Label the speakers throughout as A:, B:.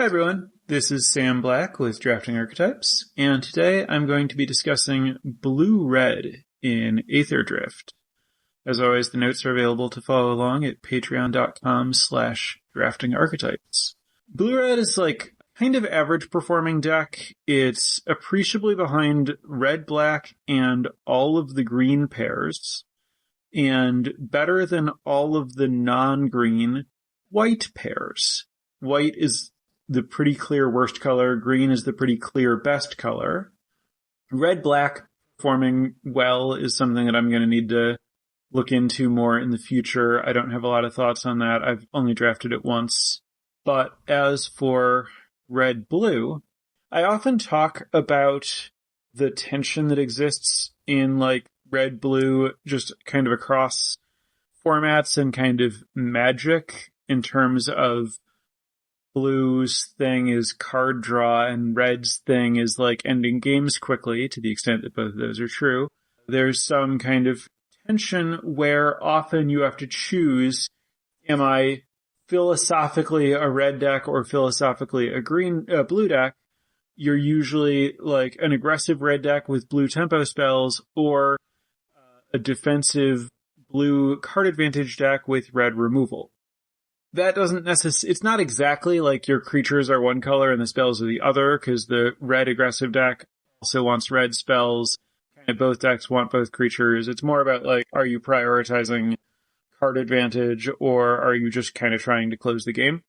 A: everyone, this is Sam Black with Drafting Archetypes, and today I'm going to be discussing blue-red in Aetherdrift. As always, the notes are available to follow along at patreon.com/draftingarchetypes. Blue-red is kind of average performing deck. It's appreciably behind red-black and all of the green pairs, and better than all of the non-green white pairs. White is the pretty clear worst color. Green is the pretty clear best color. Red-black performing well is something that I'm going to need to look into more in the future. I don't have a lot of thoughts on that. I've only drafted it once. But as for red-blue, I often talk about the tension that exists in red-blue just kind of across formats and kind of magic in terms of blue's thing is card draw and red's thing is ending games quickly, to the extent that both of those are true. There's some kind of tension where often you have to choose, am I philosophically a red deck or philosophically a blue deck? You're usually an aggressive red deck with blue tempo spells or a defensive blue card advantage deck with red removal. That doesn't it's not exactly your creatures are one color and the spells are the other, because the red aggressive deck also wants red spells. Kind of both decks want both creatures. It's more about are you prioritizing card advantage or are you just kind of trying to close the game?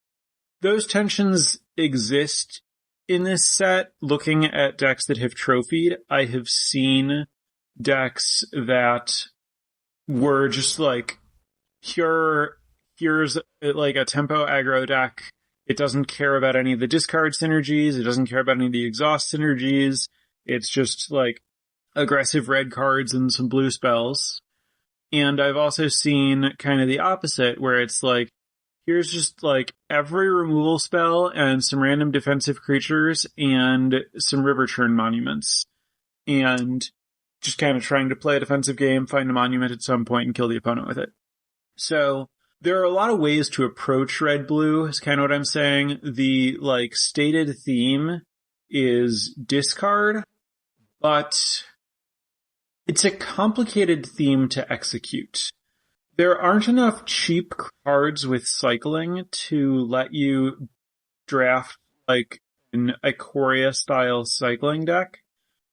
A: Those tensions exist in this set. Looking at decks that have trophied, I have seen decks that were just pure, here's a tempo aggro deck. It doesn't care about any of the discard synergies. It doesn't care about any of the exhaust synergies. It's just aggressive red cards and some blue spells. And I've also seen kind of the opposite, where it's here's just every removal spell and some random defensive creatures and some river churn monuments. And just kind of trying to play a defensive game, find a monument at some point and kill the opponent with it. So there are a lot of ways to approach red-blue, is kind of what I'm saying. The, stated theme is discard, but it's a complicated theme to execute. There aren't enough cheap cards with cycling to let you draft, an Ikoria-style cycling deck.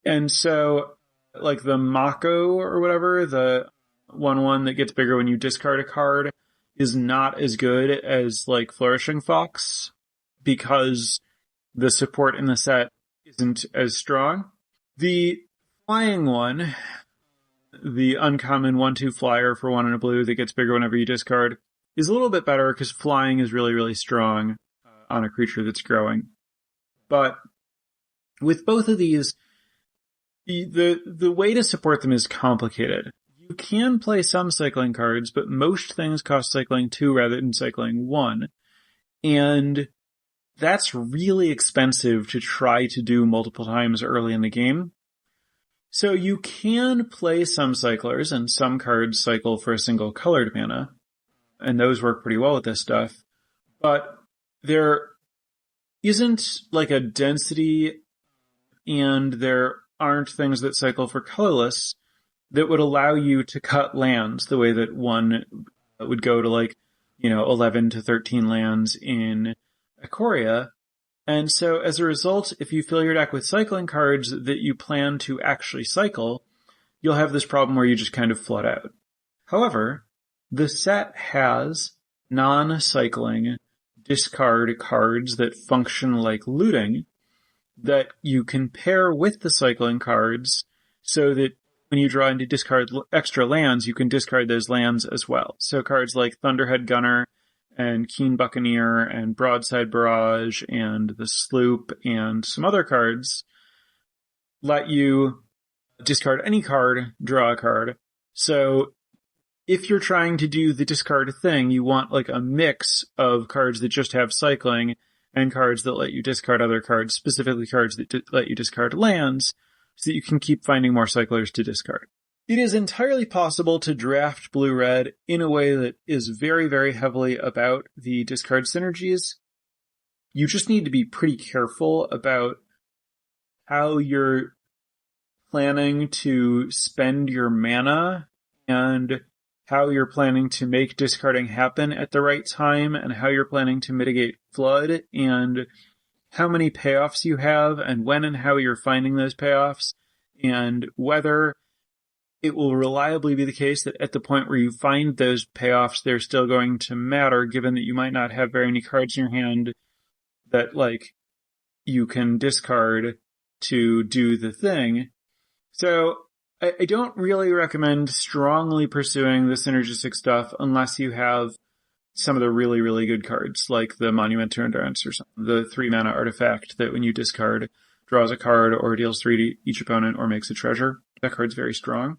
A: And so, the Mako or whatever, the 1/1 that gets bigger when you discard a card, is not as good as Flourishing Fox, because the support in the set isn't as strong. The flying one, the uncommon 1/2 flyer for 1 and a blue that gets bigger whenever you discard, is a little bit better because flying is really, really strong on a creature that's growing. But with both of these, the way to support them is complicated. You can play some cycling cards, but most things cost cycling 2 rather than cycling 1. And that's really expensive to try to do multiple times early in the game. So you can play some cyclers, and some cards cycle for a single colored mana, and those work pretty well with this stuff. But there isn't a density, and there aren't things that cycle for colorless that would allow you to cut lands the way that one would go to 11 to 13 lands in Ikoria. And so as a result, if you fill your deck with cycling cards that you plan to actually cycle, you'll have this problem where you just kind of flood out. However, the set has non-cycling discard cards that function like looting that you can pair with the cycling cards so that when you draw into discard extra lands, you can discard those lands as well. So cards like Thunderhead Gunner and Keen Buccaneer and Broadside Barrage and the Sloop and some other cards let you discard any card, draw a card. So if you're trying to do the discard thing, you want a mix of cards that just have cycling and cards that let you discard other cards, specifically cards that let you discard lands, so that you can keep finding more cyclers to discard. It is entirely possible to draft blue-red in a way that is very, very heavily about the discard synergies. you just need to be pretty careful about how you're planning to spend your mana and how you're planning to make discarding happen at the right time and how you're planning to mitigate flood and how many payoffs you have and when and how you're finding those payoffs and whether it will reliably be the case that at the point where you find those payoffs, they're still going to matter, given that you might not have very many cards in your hand that, like, you can discard to do the thing. So I don't really recommend strongly pursuing the synergistic stuff unless you have some of the really, really good cards, like the Monument to Endurance or something, the 3-mana artifact that when you discard, draws a card or deals 3 to each opponent or makes a treasure. That card's very strong.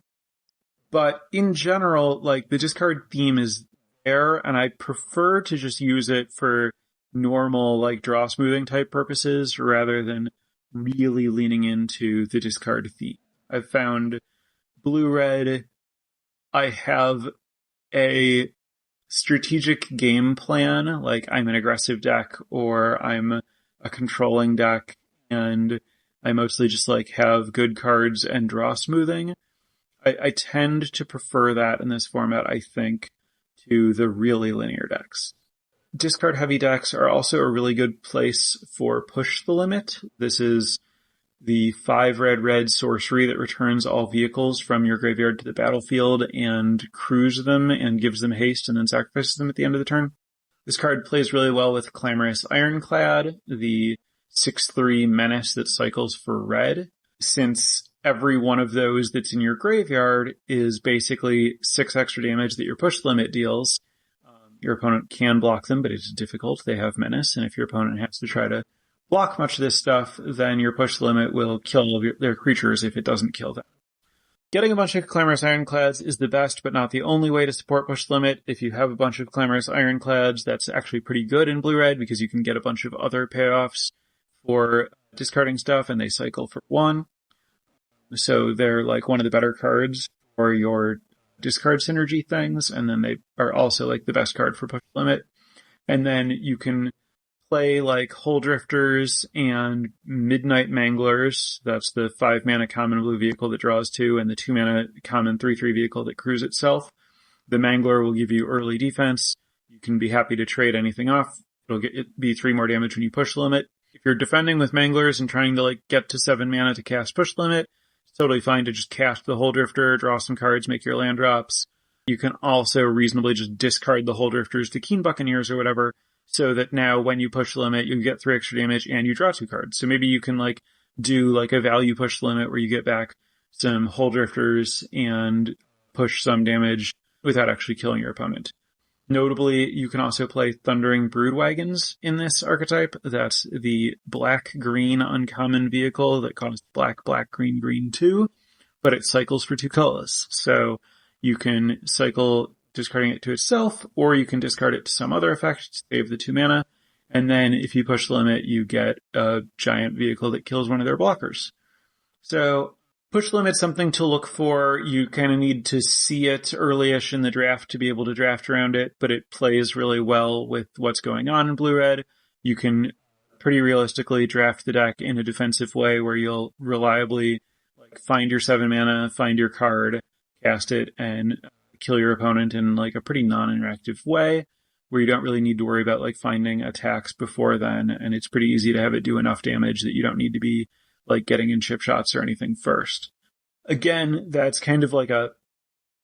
A: But in general, like, the discard theme is there, and I prefer to just use it for normal, like, draw smoothing type purposes rather than really leaning into the discard theme. I've found blue-red, I have a strategic game plan, like I'm an aggressive deck or I'm a controlling deck, and I mostly just like have good cards and draw smoothing. I tend to prefer that in this format, I think, to the really linear decks. Discard heavy decks are also a really good place for Push the Limit. This is the 5 red sorcery that returns all vehicles from your graveyard to the battlefield and crews them and gives them haste and then sacrifices them at the end of the turn. This card plays really well with Clamorous Ironclad, the 6/3 menace that cycles for red, since every one of those that's in your graveyard is basically 6 extra damage that your Push Limit deals. Your opponent can block them, but it's difficult. They have menace, and if your opponent has to try to block much of this stuff, then your Push Limit will kill their creatures if it doesn't kill them. Getting a bunch of Clamorous Ironclads is the best, but not the only way to support Push Limit. If you have a bunch of Clamorous Ironclads, that's actually pretty good in blue-red because you can get a bunch of other payoffs for discarding stuff, and they cycle for 1. So they're like one of the better cards for your discard synergy things, and then they are also like the best card for Push Limit. And then you can play like Hull Drifters and Midnight Manglers. That's the 5-mana common blue vehicle that draws 2 and the 2-mana common 3/3 vehicle that crews itself. The Mangler will give you early defense. You can be happy to trade anything off. It'll be 3 more damage when you Push Limit. If you're defending with Manglers and trying to like get to 7 mana to cast Push Limit, it's totally fine to just cast the Hull Drifter, draw some cards, make your land drops. You can also reasonably just discard the Hull Drifters to Keen Buccaneers or whatever, so that now when you Push Limit, you get 3 extra damage and you draw 2 cards. So maybe you can like do like a value Push Limit where you get back some Hull Drifters and push some damage without actually killing your opponent. Notably, you can also play Thundering Broodwagons in this archetype. That's the black-green uncommon vehicle that costs black, green, 2, but it cycles for 2 colors. So you can cycle discarding it to itself, or you can discard it to some other effect to save the 2 mana. And then if you Push the Limit, you get a giant vehicle that kills one of their blockers. So Push Limit's something to look for. You kind of need to see it early-ish in the draft to be able to draft around it, but it plays really well with what's going on in blue-red. You can pretty realistically draft the deck in a defensive way where you'll reliably like find your 7 mana, find your card, cast it, and kill your opponent in like a pretty non-interactive way where you don't really need to worry about like finding attacks before then, and it's pretty easy to have it do enough damage that you don't need to be like getting in chip shots or anything first. Again, that's kind of like a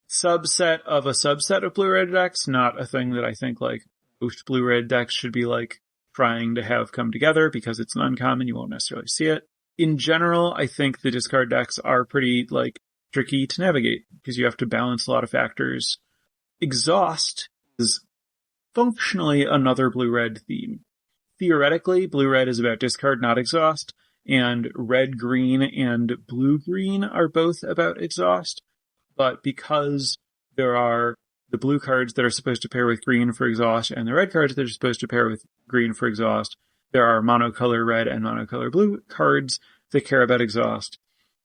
A: subset of blue-red decks, not a thing that I think like most blue-red decks should be like trying to have come together because it's an uncommon, you won't necessarily see it. In general, I think the discard decks are pretty like tricky to navigate because you have to balance a lot of factors. Exhaust is functionally another blue-red theme. Theoretically, blue-red is about discard, not exhaust. And red-green and blue-green are both about exhaust, but because there are the blue cards that are supposed to pair with green for exhaust and the red cards that are supposed to pair with green for exhaust, there are monocolor red and monocolor blue cards that care about exhaust.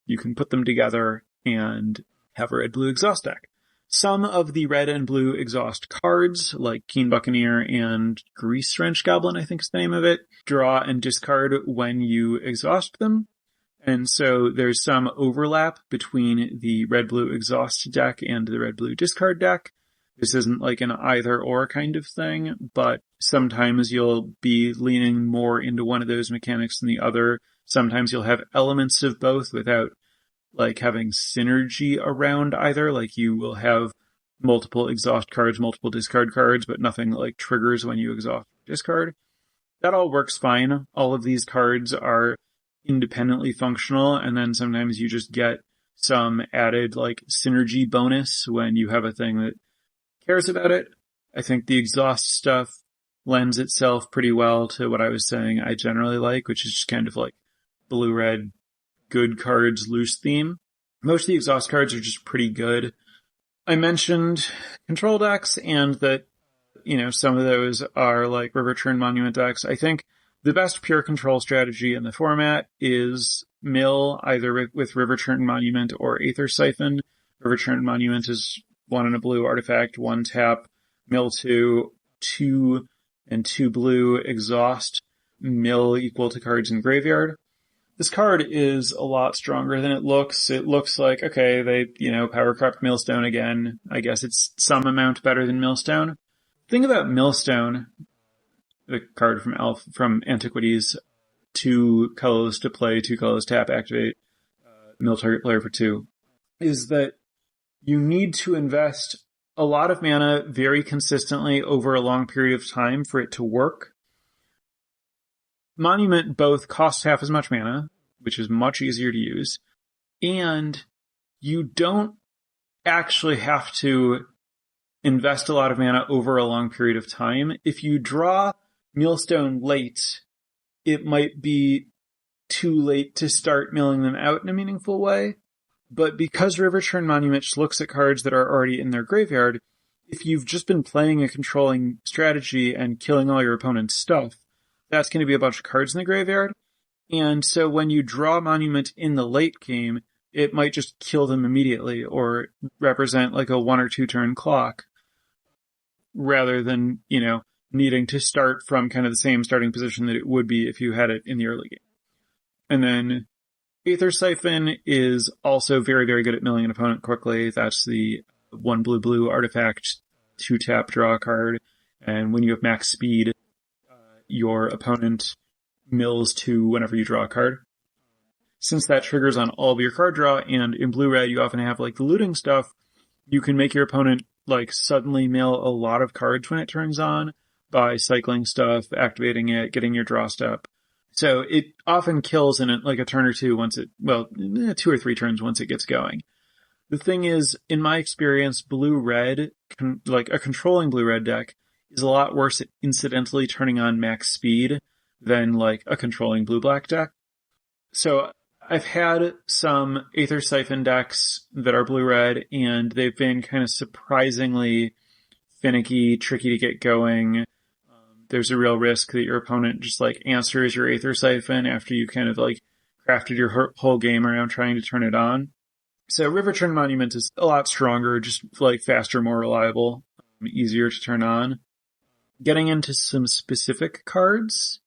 A: You can put them together and have a red-blue exhaust deck. Some of the red and blue exhaust cards, like Keen Buccaneer and Grease Wrench Goblin, I think is the name of it, draw and discard when you exhaust them. And so there's some overlap between the red-blue exhaust deck and the red-blue discard deck. This isn't like an either-or kind of thing, but sometimes you'll be leaning more into one of those mechanics than the other. Sometimes you'll have elements of both without like having synergy around either. Like you will have multiple exhaust cards, multiple discard cards, but nothing like triggers when you exhaust or discard. That all works fine. All of these cards are independently functional, and then sometimes you just get some added like synergy bonus when you have a thing that cares about it. I think the exhaust stuff lends itself pretty well to what I was saying I generally like, which is just kind of like blue-red good cards loose theme. Most of the exhaust cards are just pretty good. I mentioned control decks and that, you know, some of those are like River Churn Monument decks. I think the best pure control strategy in the format is mill either with River Churn Monument or Aether Siphon. River Churn Monument is 1 and a blue artifact, 1 tap, mill 2, 2 and 2 blue, exhaust, mill equal to cards in graveyard. This card is a lot stronger than it looks. It looks like, okay, they, you know, power crept Millstone again. I guess it's some amount better than Millstone. Thing about Millstone, the card from Antiquities, 2 colors to play, 2 colors tap, activate, mill target player for 2, is that you need to invest a lot of mana very consistently over a long period of time for it to work. Monument both costs half as much mana, which is much easier to use, and you don't actually have to invest a lot of mana over a long period of time. If you draw Millstone late, it might be too late to start milling them out in a meaningful way. But because River Churn Monument just looks at cards that are already in their graveyard, if you've just been playing a controlling strategy and killing all your opponent's stuff, that's going to be a bunch of cards in the graveyard. And so when you draw Monument in the late game, it might just kill them immediately or represent like a 1 or 2 turn clock rather than, you know, needing to start from kind of the same starting position that it would be if you had it in the early game. And then Aether Siphon is also very, very good at milling an opponent quickly. That's the 1 blue artifact, 2 tap draw a card. And when you have max speed, your opponent mills 2 whenever you draw a card. Since that triggers on all of your card draw, and in blue-red you often have like the looting stuff, you can make your opponent like suddenly mill a lot of cards when it turns on by cycling stuff, activating it, getting your draw step. So it often kills in like a turn or two once it, 2 or 3 turns once it gets going. The thing is, in my experience, blue-red, like a controlling blue-red deck, is a lot worse at incidentally turning on max speed than like a controlling blue-black deck. So I've had some Aether Siphon decks that are blue-red, and they've been kind of surprisingly finicky, tricky to get going. There's a real risk that your opponent just like answers your Aether Siphon after you kind of like crafted your whole game around trying to turn it on. So River Churn Monument is a lot stronger, just like faster, more reliable, easier to turn on. Getting into some specific cards,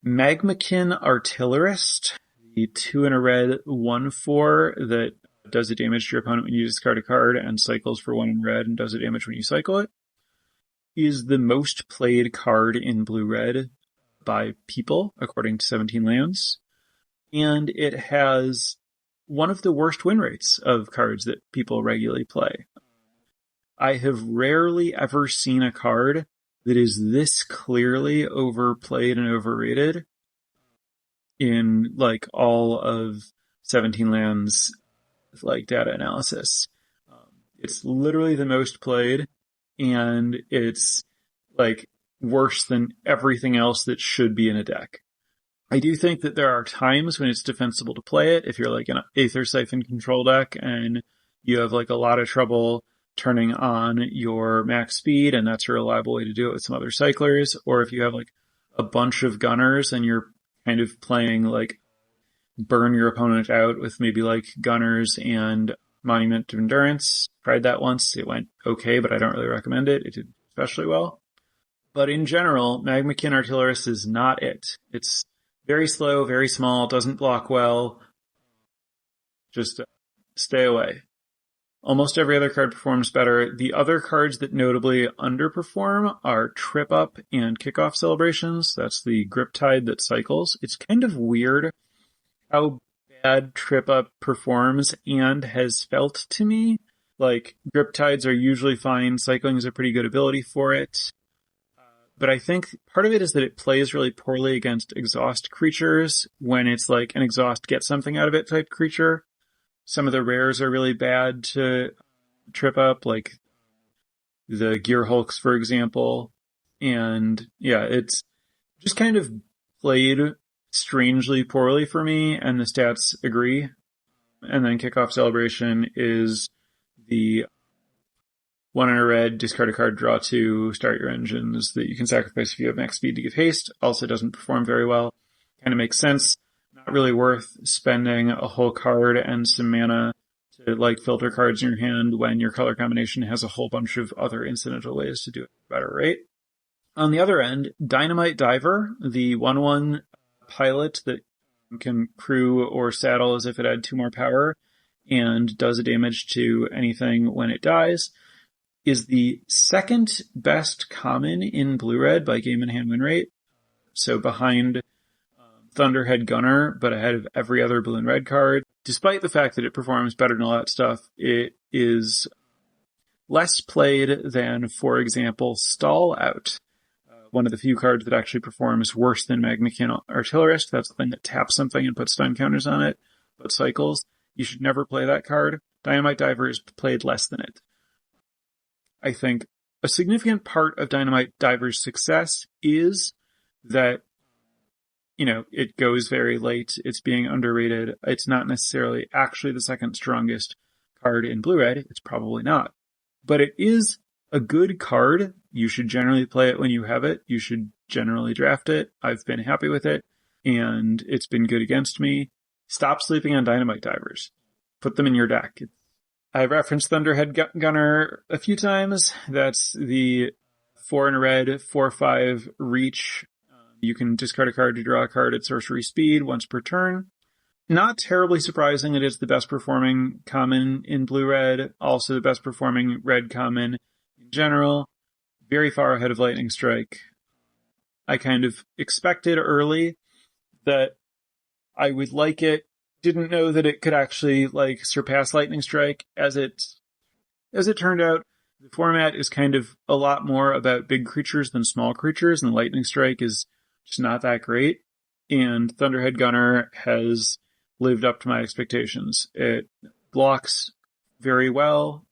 A: Magmakin Artillerist, the 2 and a red 1/4 that does a damage to your opponent when you discard a card and cycles for 1 in red and does a damage when you cycle it, is the most played card in blue-red by people, according to 17 Lands. And it has one of the worst win rates of cards that people regularly play. I have rarely ever seen a card that is this clearly overplayed and overrated in like all of 17 Lands like data analysis. It's literally the most played, and it's like worse than everything else that should be in a deck. I do think that there are times when it's defensible to play it if you're like an Aether Siphon control deck and you have like a lot of trouble turning on your max speed, and that's a reliable way to do it with some other cyclers. Or if you have like a bunch of gunners and you're kind of playing like burn your opponent out with maybe like gunners and Monument of Endurance tried that once. It went okay, but I don't really recommend it. It did especially well. But in general, Magmakin Artillerist is not it. It's very slow, very small, doesn't block well. Just stay away. Almost every other card performs better. The other cards that notably underperform are Trip Up and Kickoff Celebrations. That's the Grip Tide that cycles. It's kind of weird how bad Trip Up performs and has felt to me. Like, Grip Tides are usually fine. Cycling is a pretty good ability for it. But I think part of it is that it plays really poorly against exhaust creatures when it's like an exhaust get something out of it type creature. Some of the rares are really bad to trip up, like the Gear Hulks, for example. And yeah, it's just kind of played strangely poorly for me, and the stats agree. And then Kickoff Celebration is the 1 in a red, discard a card, draw 2, start your engines that you can sacrifice if you have max speed to give haste. Also doesn't perform very well. Kind of makes sense. Not really worth spending a whole card and some mana to like filter cards in your hand when your color combination has a whole bunch of other incidental ways to do it better, right? On the other end, Dynamite Diver, the 1/1 pilot that can crew or saddle as if it had 2 more power and does a damage to anything when it dies, is the second best common in blue-red by game and hand win rate. So behind Thunderhead Gunner, but ahead of every other blue and red card. Despite the fact that it performs better than all that stuff, it is less played than, for example, Stall Out. One of the few cards that actually performs worse than Magmakin Artillerist. That's the thing that taps something and puts stun counters on it, but cycles. You should never play that card. Dynamite Diver is played less than it. I think a significant part of Dynamite Diver's success is that it goes very late. It's being underrated. It's not necessarily actually the second strongest card in blue-red. It's probably not. But it is a good card. You should generally play it when you have it. You should generally draft it. I've been happy with it, and it's been good against me. Stop sleeping on Dynamite Divers. Put them in your deck. I've referenced Thunderhead Gunner a few times. That's the 4 in a red, 4/5 reach. You can discard a card to draw a card at sorcery speed once per turn. Not terribly surprising, it is the best performing common in blue-red, also the best performing red common in general. Very far ahead of Lightning Strike. I kind of expected early that I would like it. Didn't know that it could actually surpass Lightning Strike. As it turned out, the format is kind of a lot more about big creatures than small creatures, and Lightning Strike is just not that great. And Thunderhead Gunner has lived up to my expectations. It blocks very well,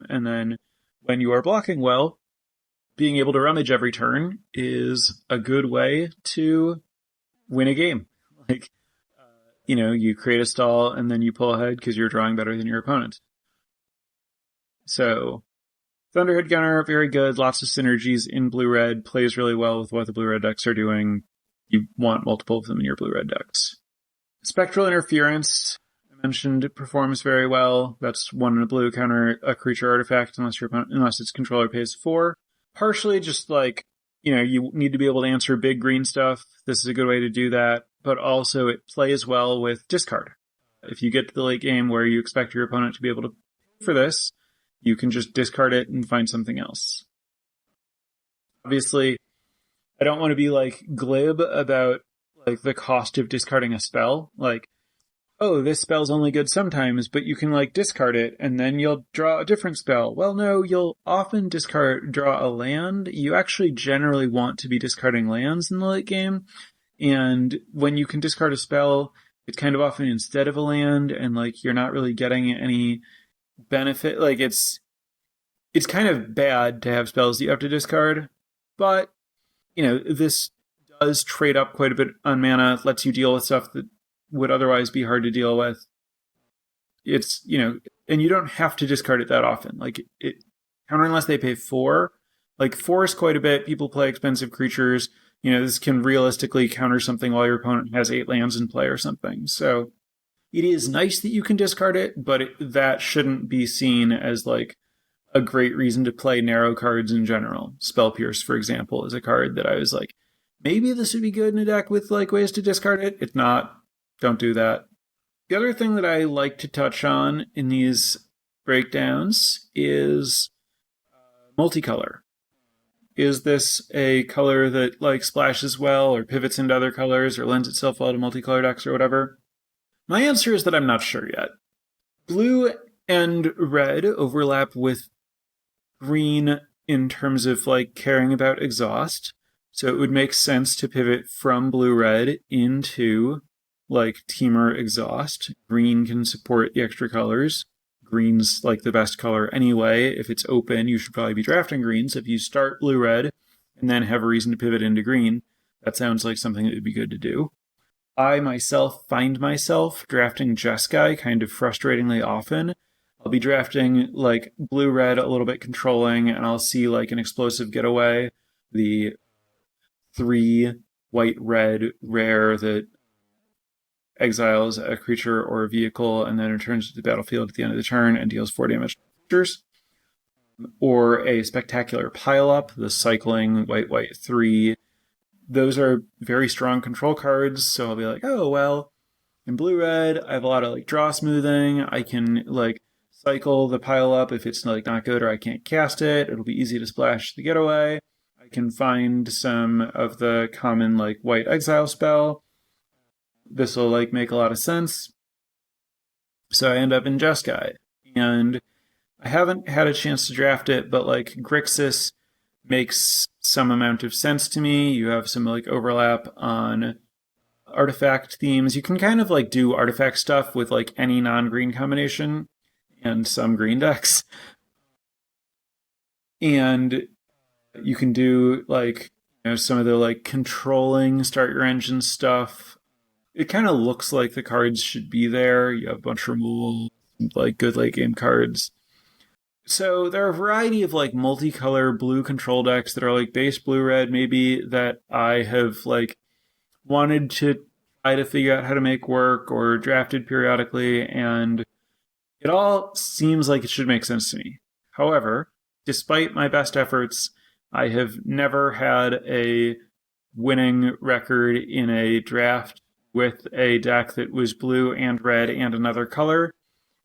A: and then when you are blocking well, being able to rummage every turn is a good way to win a game. You create a stall and then you pull ahead because you're drawing better than your opponent. So, Thunderhead Gunner, very good. Lots of synergies in blue-red. Plays really well with what the blue-red decks are doing. You want multiple of them in your blue-red decks. Spectral Interference, I mentioned, it performs very well. That's 1 in a blue, counter a creature artifact unless its controller pays 4. Partially just you need to be able to answer big green stuff. This is a good way to do that. But also it plays well with discard. If you get to the late game where you expect your opponent to be able to pay for this, you can just discard it and find something else. Obviously, I don't want to be glib about the cost of discarding a spell. This spell's only good sometimes, but you can discard it and then you'll draw a different spell. Well, no, you'll often draw a land. You actually generally want to be discarding lands in the late game. And when you can discard a spell, it's kind of often instead of a land, and you're not really getting any benefit. It's kind of bad to have spells that you have to discard, but this does trade up quite a bit on mana, lets you deal with stuff that would otherwise be hard to deal with. It's, and you don't have to discard it that often. Counter unless they pay 4. 4 is quite a bit. People play expensive creatures. This can realistically counter something while your opponent has 8 lands in play or something. So it is nice that you can discard it, but that shouldn't be seen as like a great reason to play narrow cards in general. Spell Pierce, for example, is a card that I was like, maybe this would be good in a deck with like ways to discard it. It's not. Don't do that. The other thing that I like to touch on in these breakdowns is multicolor. Is this a color that like splashes well or pivots into other colors or lends itself well to multicolor decks or whatever? My answer is that I'm not sure yet. Blue and red overlap with green in terms of like caring about exhaust. So it would make sense to pivot from blue-red into like Teamer exhaust. Green can support the extra colors. Green's like the best color anyway. If it's open, you should probably be drafting green. So if you start blue-red and then have a reason to pivot into green, that sounds like something that would be good to do. I myself find myself drafting Jeskai kind of frustratingly often. I'll be drafting like blue-red, a little bit controlling, and I'll see like an explosive getaway, the 3 white-red rare that exiles a creature or a vehicle and then returns to the battlefield at the end of the turn and deals 4 damage to creatures. Or a spectacular pile-up, the cycling white-white 3. Those are very strong control cards, so I'll be like, oh, well, in blue-red, I have a lot of like draw smoothing. I can like cycle the pile-up if it's like not good or I can't cast it. It'll be easy to splash the getaway. I can find some of the common like white exile spell. This will like make a lot of sense. So I end up in Jeskai. And I haven't had a chance to draft it, but like Grixis makes some amount of sense to me. You have some like overlap on artifact themes. You can kind of like do artifact stuff with like any non-green combination and some green decks. And you can do like, you know, some of the like controlling start your engine stuff. It kind of looks like the cards should be there. You have a bunch of removal, like good late game cards. So there are a variety of like multicolor blue control decks that are like base blue-red maybe that I have like wanted to try to figure out how to make work or drafted periodically, and it all seems like it should make sense to me. However, despite my best efforts, I have never had a winning record in a draft with a deck that was blue and red and another color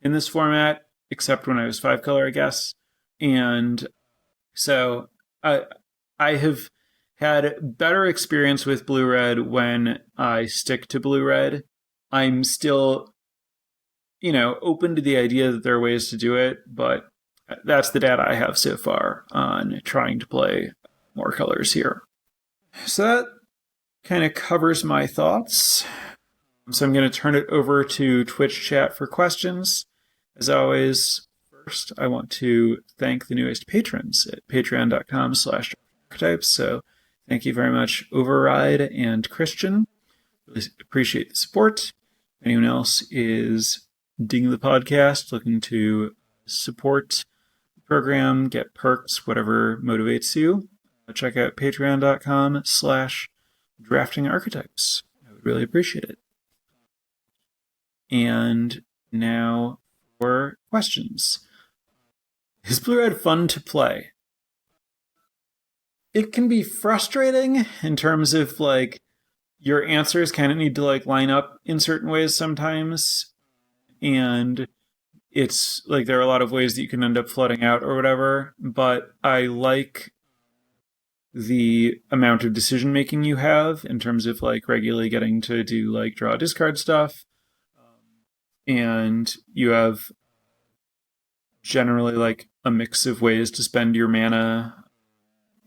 A: in this format, except when I was 5-color, I guess. And so I have had better experience with blue-red when I stick to blue-red. I'm still, open to the idea that there are ways to do it, but that's the data I have so far on trying to play more colors here. So that kind of covers my thoughts. So I'm going to turn it over to Twitch chat for questions. As always, first, I want to thank the newest patrons at patreon.com/archetypes. So thank you very much, Override and Christian. Really appreciate the support. If anyone else is digging the podcast, looking to support the program, get perks, whatever motivates you, check out patreon.com/draftingarchetypes. I would really appreciate it. And now for questions. Is blue-red fun to play? It can be frustrating in terms of like your answers kind of need to like line up in certain ways sometimes. And it's like there are a lot of ways that you can end up flooding out or whatever. But I like the amount of decision making you have in terms of like regularly getting to do like draw discard stuff. And you have generally like a mix of ways to spend your mana.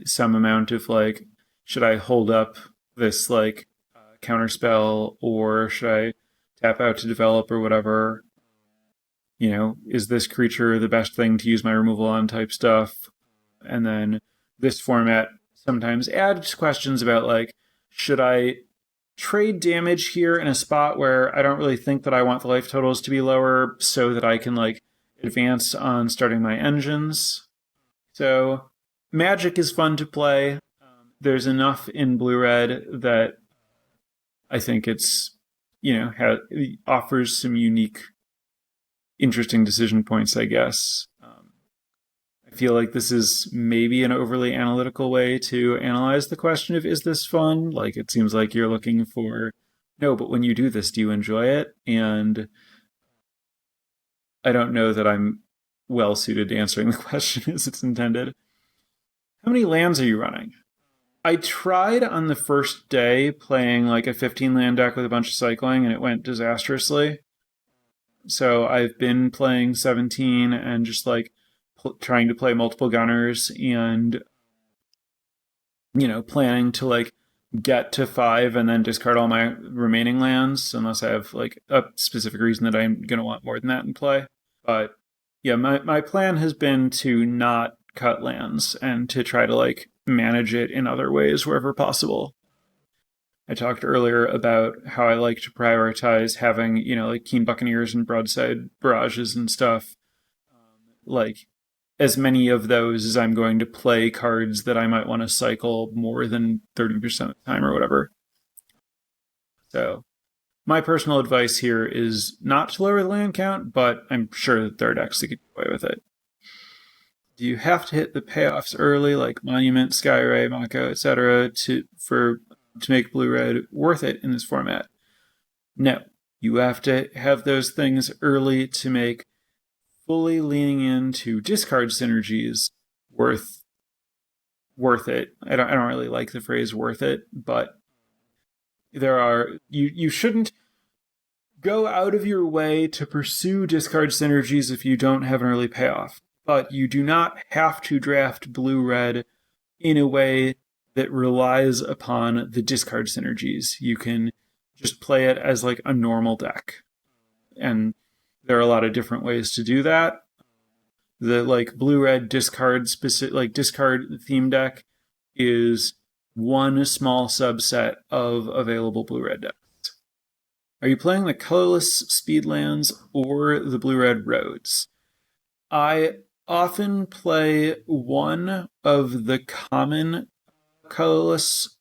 A: Some amount of like, should I hold up this like counterspell or should I tap out to develop or whatever? Is this creature the best thing to use my removal on type stuff? And then this format sometimes adds questions about like, should I trade damage here in a spot where I don't really think that I want the life totals to be lower so that I can like advance on starting my engines. So Magic is fun to play. There's enough in blue-red that I think it's, offers some unique, interesting decision points, I guess. I feel like this is maybe an overly analytical way to analyze the question of, is this fun? Like, it seems like you're looking for, no, but when you do this, do you enjoy it? And I don't know that I'm well suited to answering the question as it's intended. How many lands are you running? I tried on the first day playing like a 15 land deck with a bunch of cycling, and it went disastrously. So I've been playing 17 and just like trying to play multiple gunners and, planning to like get to 5 and then discard all my remaining lands unless I have like a specific reason that I'm going to want more than that in play. But yeah, my plan has been to not cut lands and to try to like manage it in other ways wherever possible. I talked earlier about how I like to prioritize having, like Keen Buccaneers and Broadside Barrages and stuff. Like, as many of those as I'm going to play cards that I might want to cycle more than 30% of the time or whatever. So, my personal advice here is not to lower the land count, but I'm sure that there are decks that get away with it. Do you have to hit the payoffs early, like Monument, Skyray, Mako, etc., to make blue-red worth it in this format? No. You have to have those things early to make fully leaning into discard synergies worth it. I don't really like the phrase worth it, but you shouldn't go out of your way to pursue discard synergies if you don't have an early payoff. But you do not have to draft blue-red in a way that relies upon the discard synergies. You can just play it as like a normal deck. And there are a lot of different ways to do that. The like blue-red discard theme deck is one small subset of available blue-red decks. Are you playing the colorless speedlands or the blue-red roads? I often play one of the common colorless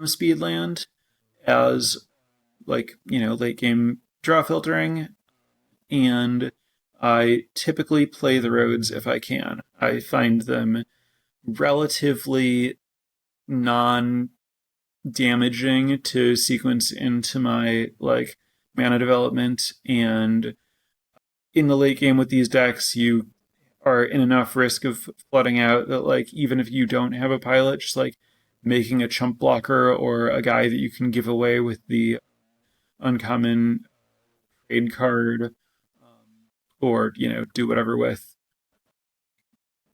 A: speedland as like, late game draw filtering, and I typically play the roads if I can. I find them relatively non-damaging to sequence into my like mana development, and in the late game with these decks, you are in enough risk of flooding out that like even if you don't have a pilot, just like making a chump blocker or a guy that you can give away with the uncommon trade card, or do whatever with,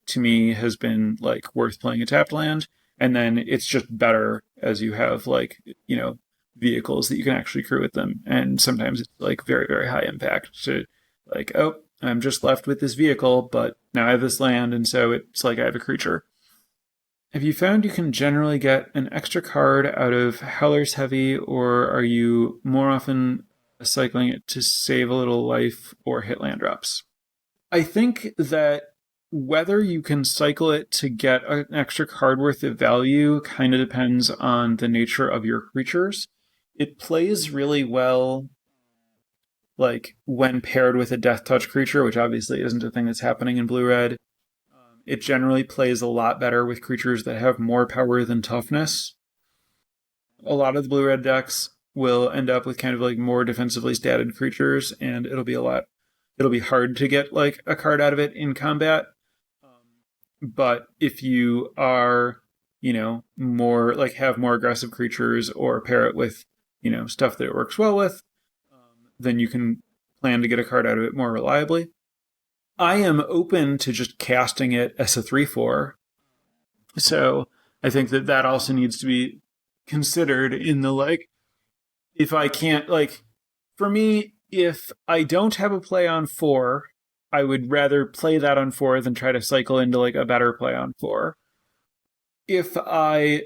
A: to me has been like worth playing a tapped land. And then it's just better as you have like vehicles that you can actually crew with them, and sometimes it's like very, very high impact to like, oh, I'm just left with this vehicle, but now I have this land, and so it's like I have a creature. Have you found you can generally get an extra card out of Howler's Heavy, or are you more often cycling it to save a little life or hit land drops? I think that whether you can cycle it to get an extra card worth of value kind of depends on the nature of your creatures. It plays really well like when paired with a death touch creature, which obviously isn't a thing that's happening in blue-red. It generally plays a lot better with creatures that have more power than toughness. A lot of the blue-red decks will end up with kind of like more defensively statted creatures, and it'll be hard to get like a card out of it in combat. But if you are, more like have more aggressive creatures or pair it with, stuff that it works well with, then you can plan to get a card out of it more reliably. I am open to just casting it as a 3/4. So I think that also needs to be considered in the like, if I can't, like, for me, if I don't have a play on 4, I would rather play that on 4 than try to cycle into like a better play on 4. If I,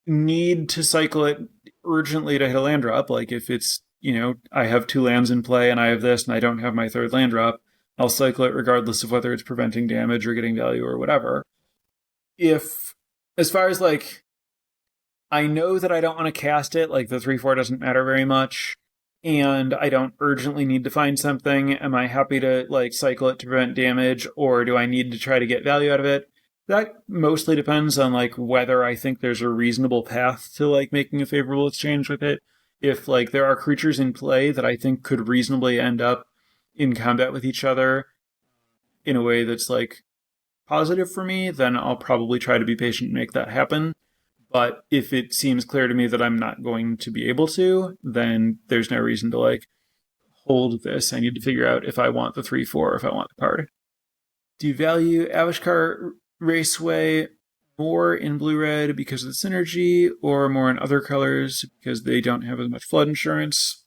A: need to cycle it urgently to hit a land drop, like if it's, I have 2 lands in play and I have this and I don't have my 3rd land drop, I'll cycle it regardless of whether it's preventing damage or getting value or whatever. If, as far as like, I know that I don't want to cast it, like the 3/4 doesn't matter very much. and I don't urgently need to find something, am I happy to like cycle it to prevent damage, or do I need to try to get value out of it? That mostly depends on like whether I think there's a reasonable path to like making a favorable exchange with it. If like there are creatures in play that I think could reasonably end up in combat with each other in a way that's like positive for me, then I'll probably try to be patient and make that happen. But if it seems clear to me that I'm not going to be able to, then there's no reason to like hold this. I need to figure out if I want the 3/4 or if I want the card. Do you value Avishkar Raceway more in blue-red because of the synergy, or more in other colors because they don't have as much flood insurance?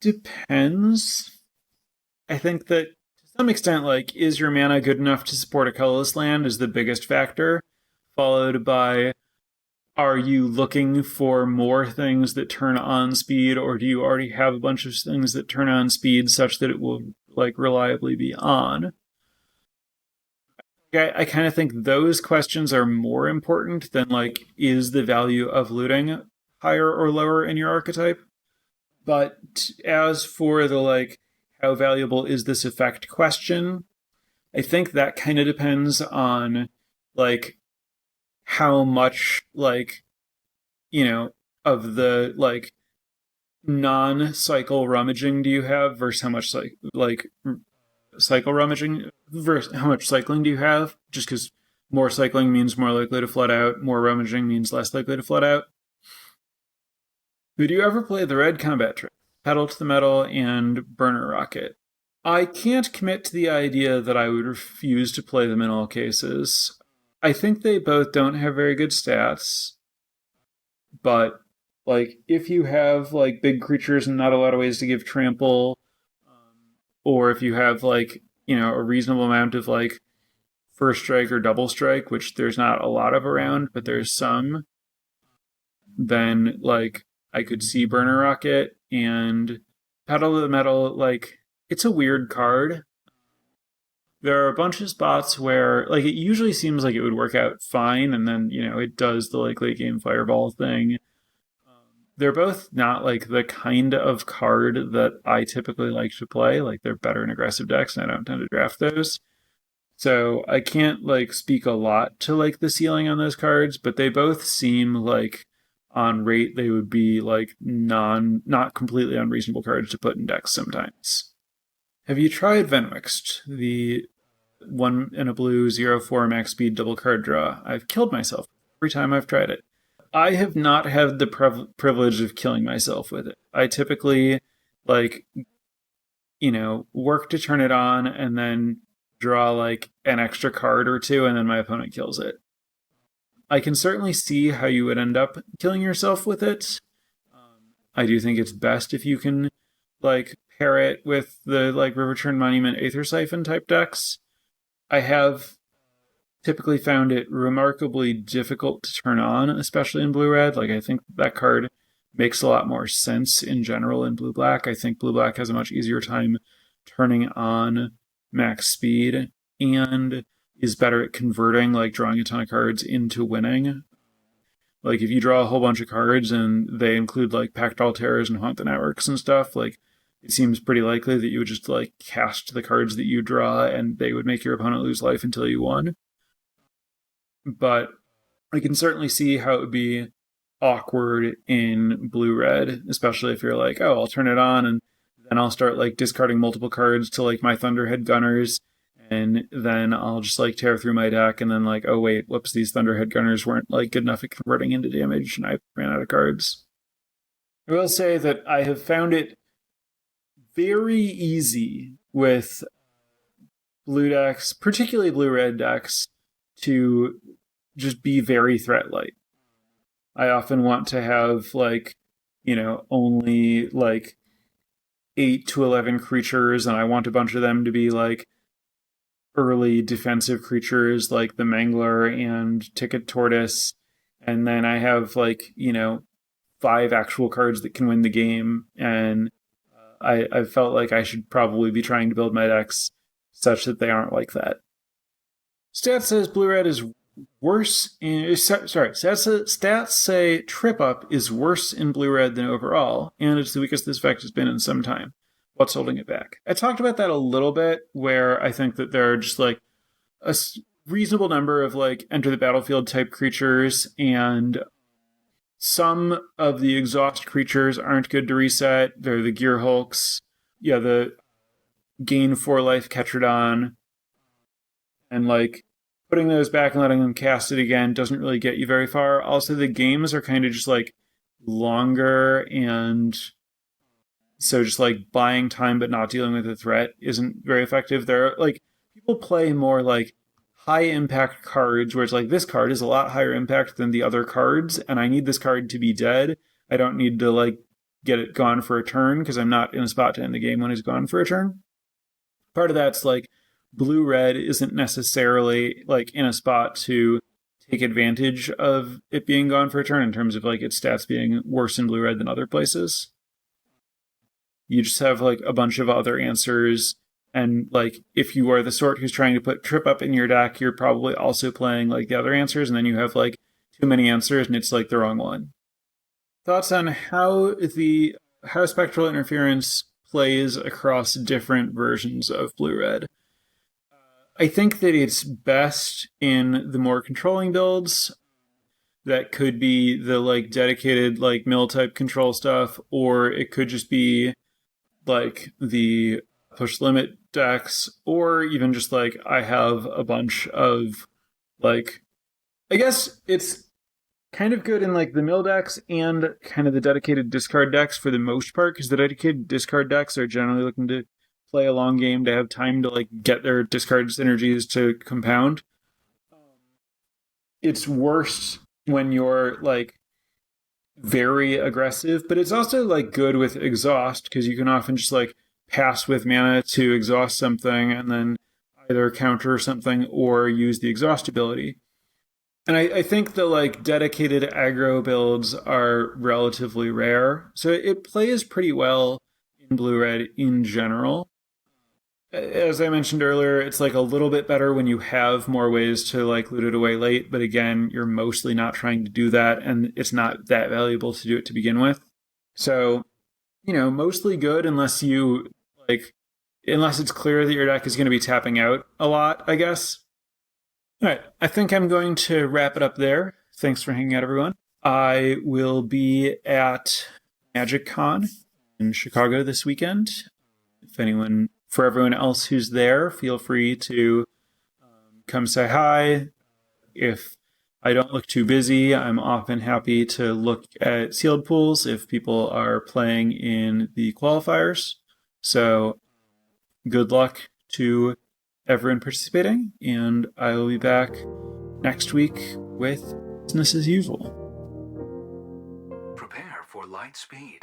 A: Depends. I think that to some extent, like, is your mana good enough to support a colorless land is the biggest factor, followed by, are you looking for more things that turn on speed, or do you already have a bunch of things that turn on speed such that it will like reliably be on? I kind of think those questions are more important than like, is the value of looting higher or lower in your archetype? But as for the like, how valuable is this effect question, I think that kind of depends on like how much like, you know, of the like non-cycle rummaging do you have versus how much like cycle rummaging versus how much cycling do you have, just because more cycling means more likely to flood out, more rummaging means less likely to flood out. Would you ever play the red combat trick, pedal to the metal and burner rocket? I can't commit to the idea that I would refuse to play them in all cases. I think they both don't have very good stats, but like if you have like big creatures and not a lot of ways to give trample, or if you have like, you know, a reasonable amount of like first strike or double strike, which there's not a lot of around, but there's some, then like I could see burner rocket and pedal to the metal. Like, it's a weird card. There are a bunch of spots where like it usually seems like it would work out fine, and then, you know, it does the like late game fireball thing. They're both not like the kind of card that I typically like to play. Like, they're better in aggressive decks, and I don't tend to draft those. So I can't like speak a lot to like the ceiling on those cards, but they both seem like on rate they would be like not completely unreasonable cards to put in decks sometimes. Have you tried Venwixed, the 1 in a blue 0/4 max speed double card draw? I've killed myself every time I've tried it. I have not had the privilege of killing myself with it. I typically like, you know, work to turn it on and then draw like an extra card or two, and then my opponent kills it. I can certainly see how you would end up killing yourself with it. I do think it's best if you can like pair it with the like Riverturn Monument Aether Siphon type decks. I have typically found it remarkably difficult to turn on, especially in blue-red. Like, I think that card makes a lot more sense in general in blue-black. I think blue-black has a much easier time turning on max speed and is better at converting, like drawing a ton of cards into winning. Like, if you draw a whole bunch of cards and they include like Pact Altars and Haunt the Networks and stuff, like, it seems pretty likely that you would just like cast the cards that you draw and they would make your opponent lose life until you won. But I can certainly see how it would be awkward in blue-red, especially if you're like, oh, I'll turn it on and then I'll start like discarding multiple cards to like my Thunderhead Gunners, and then I'll just like tear through my deck, and then like, oh wait, whoops, these Thunderhead Gunners weren't like good enough at converting into damage, and I ran out of cards. I will say that I have found it very easy with blue decks, particularly blue-red decks, to just be very threat light. I often want to have like, you know, only like 8 to 11 creatures, and I want a bunch of them to be like early defensive creatures like the Mangler and Ticket Tortoise, and then I have like, you know, 5 actual cards that can win the game, and I felt like I should probably be trying to build my decks such that they aren't like that. Stat says blue-red is worse in, stats say Trip Up is worse in blue-red than overall, and it's the weakest this effect has been in some time. What's holding it back? I talked about that a little bit, where I think that there are just like a reasonable number of like enter the battlefield type creatures, and some of the exhaust creatures aren't good to reset. They're the Gear Hulks, the gain 4 life Ketradon, and like putting those back and letting them cast it again doesn't really get you very far. Also, the games are kind of just like longer, and so just like buying time but not dealing with the threat isn't very effective. There are like people play more like high impact cards where it's like, this card is a lot higher impact than the other cards, and I need this card to be dead. I don't need to like get it gone for a turn because I'm not in a spot to end the game when it's gone for a turn. Part of that's like blue-red isn't necessarily like in a spot to take advantage of it being gone for a turn in terms of like its stats being worse in blue-red than other places. You just have like a bunch of other answers. And like, if you are the sort who's trying to put Trip Up in your deck, you're probably also playing like the other answers, and then you have like too many answers, and it's like the wrong one. Thoughts on how spectral interference plays across different versions of blue-red? I think that it's best in the more controlling builds. That could be the like dedicated like mill type control stuff, or it could just be like the push limit decks, or even just like I have a bunch of like, I guess it's kind of good in like the mill decks and kind of the dedicated discard decks for the most part, because the dedicated discard decks are generally looking to play a long game to have time to like get their discard synergies to compound. It's worse when you're like very aggressive, but it's also like good with exhaust, because you can often just like pass with mana to exhaust something and then either counter something or use the exhaust ability. And I think the like dedicated aggro builds are relatively rare, so it plays pretty well in blue-red in general. As I mentioned earlier, it's like a little bit better when you have more ways to like loot it away late, but again, you're mostly not trying to do that, and it's not that valuable to do it to begin with. So, mostly good unless it's clear that your deck is going to be tapping out a lot, I guess. All right, I think I'm going to wrap it up there. Thanks for hanging out, everyone. I will be at MagicCon in Chicago this weekend. For everyone else who's there, feel free to come say hi. If I don't look too busy, I'm often happy to look at sealed pools if people are playing in the qualifiers. So good luck to everyone participating, and I will be back next week with business as usual.
B: Prepare for light speed.